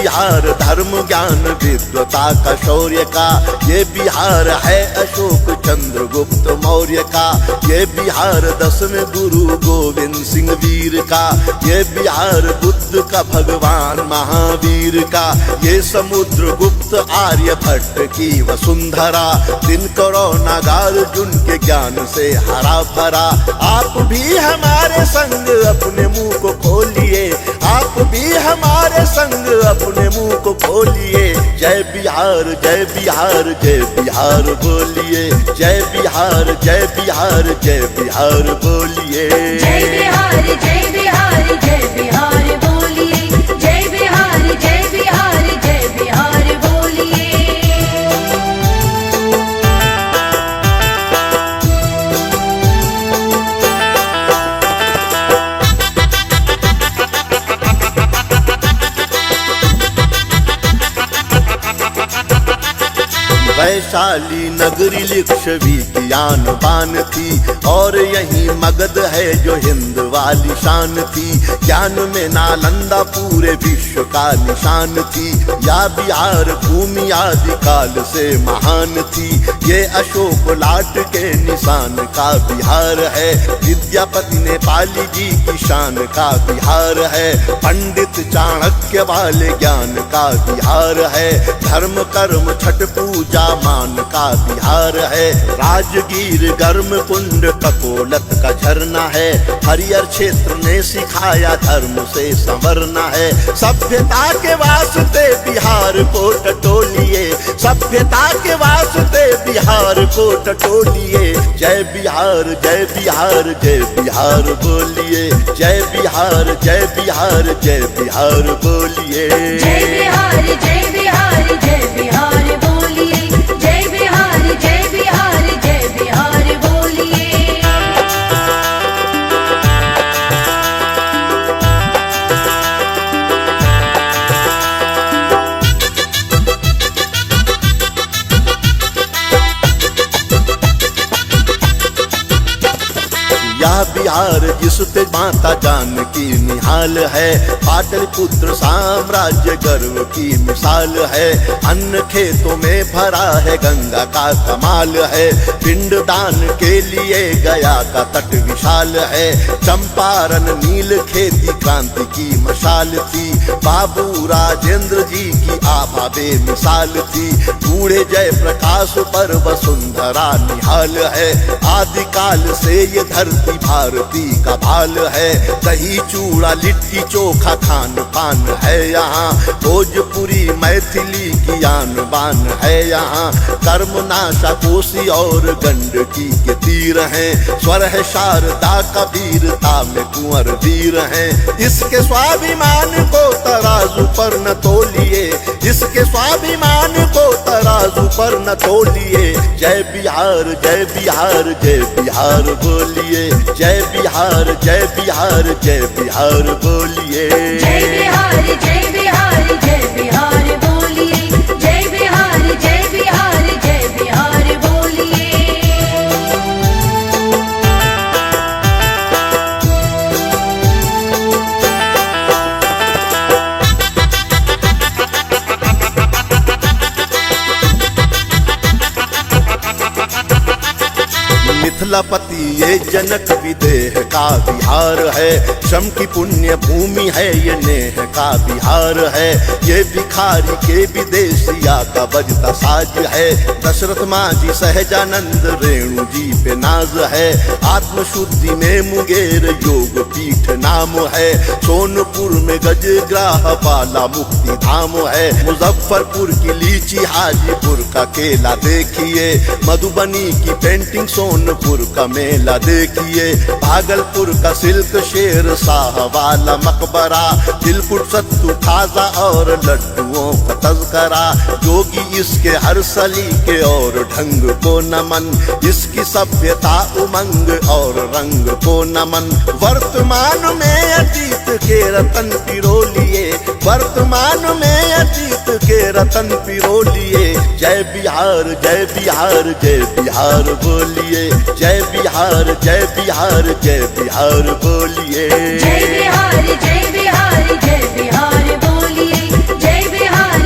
बिहार धर्म ज्ञान विद्वता का शौर्य का, ये बिहार है अशोक चंद्रगुप्त मौर्य का, ये बिहार 10वें गुरु गोविंद सिंह वीर का, ये बिहार बुद्ध का भगवान महावीर का, ये समुद्र गुप्त आर्यभट्ट की वसुंधरा, दिनकर नागार्जुन के ज्ञान से हरा भरा। आप भी हमारे संग अपने मुंह को खोलिए, आप भी हमारे संग अपने मुंह को खोलिए। जय बिहार जय बिहार जय बिहार बोलिए, जय बिहार जय बिहार जय बिहार बोलिए। जय बिहार जय बिहार जय बिहार बोलिए, जय बिहार जय बिहार जय बिहार बोलिए। वैशाली नगरी लिच्छवी की आन बान थी, और यही मगध है जो हिंद वाली शान थी। ज्ञान में नालंदा पूरे विश्व का निशान थी, या बिहार भूमि आदि काल से महान थी। ये अशोक लाट के निशान का बिहार है, विद्यापति नेपाली जी की शान का बिहार है। पंडित चाणक्य वाले ज्ञान का बिहार है, धर्म कर्म छठ पूजा मान का बिहार है। राजगीर गर्म कुंड ककोलत का झरना है, हरियर क्षेत्र ने सिखाया धर्म से संवरना है। सभ्यता के वास्ते बिहार को टटोलिए, सभ्यता के वास्ते बिहार को टटोलिए। जय बिहार जय बिहार जय बिहार बोलिए, जय बिहार जय बिहार जय बिहार बोलिए। जय बिहार जय बिहार जय बिहार बोलिए, जय बिहार जय बिहार जय बिहार बोलिए। यह बिहार जिसपे माता जानकी निहाल है, पाटलिपुत्र साम्राज्य गर्व की मिसाल है। अन्न खेतों में भरा है गंगा का कमाल है, पिंड दान के लिए गया का तट विशाल है। चंपारण नील खेती क्रांति की मशाल थी, बाबू राजेंद्र जी की आभा बेमिसाल थी। बूढ़े जय प्रकाश पर वसुंधरा निहाल है, आदिकाल से ये धरती भारती का भाल है। दही चूड़ा लिट्टी चोखा खान पान है यहाँ, भोजपुरी मैथिली की आन बान है यहाँ। कर्मनाशा कोसी और गंडकी के तीर हैं, स्वर है शारदा का वीरता में कुंवर वीर हैं। इसके स्वाभिमान को तराजू पर न तोलिए, इसके स्वाभिमान को तराजू पर न तोलिए। जय बिहार जय बिहार जय बिहार बोलिए, जय बिहार जय बिहार जय बिहार बोलिए। जय बिहार जय बिहार जय बिहार बोलिए, जय बिहार जय बिहार जय बिहार बोलिए। मिथिलापति ये जनक विदेह का बिहार है, श्रम की पुण्य भूमि है ये नेह का बिहार है। ये भिखारी के विदेशिया का बजता साज है, दशरथ मांझी सहजानंद रेणु जी पे नाज है। आत्मशुद्धि में मुंगेर योग पीठ नाम है, सोनपुर में गजग्राह वाला मुक्ति धाम है। मुजफ्फरपुर की लीची हाजीपुर का केला देखिए, मधुबनी की पेंटिंग सोनपुर का मेला देखिए। भागलपुर का सिल्क शेर शाह वाला मकबरा, दिलकुट सत्तू खाजा और लड्डुओं का तज़करा। जोगी इसके हर सलीके और ढंग को नमन, इसकी सभ्यता उमंग और रंग को नमन। वर्तमान में अतीत के रतन पिरोलिए, वर्तमान में अतीत के रतन पिरोलिए। जय बिहार जय बिहार जय बिहार बोलिए, जय बिहार जय बिहार जय बिहार बोलिए।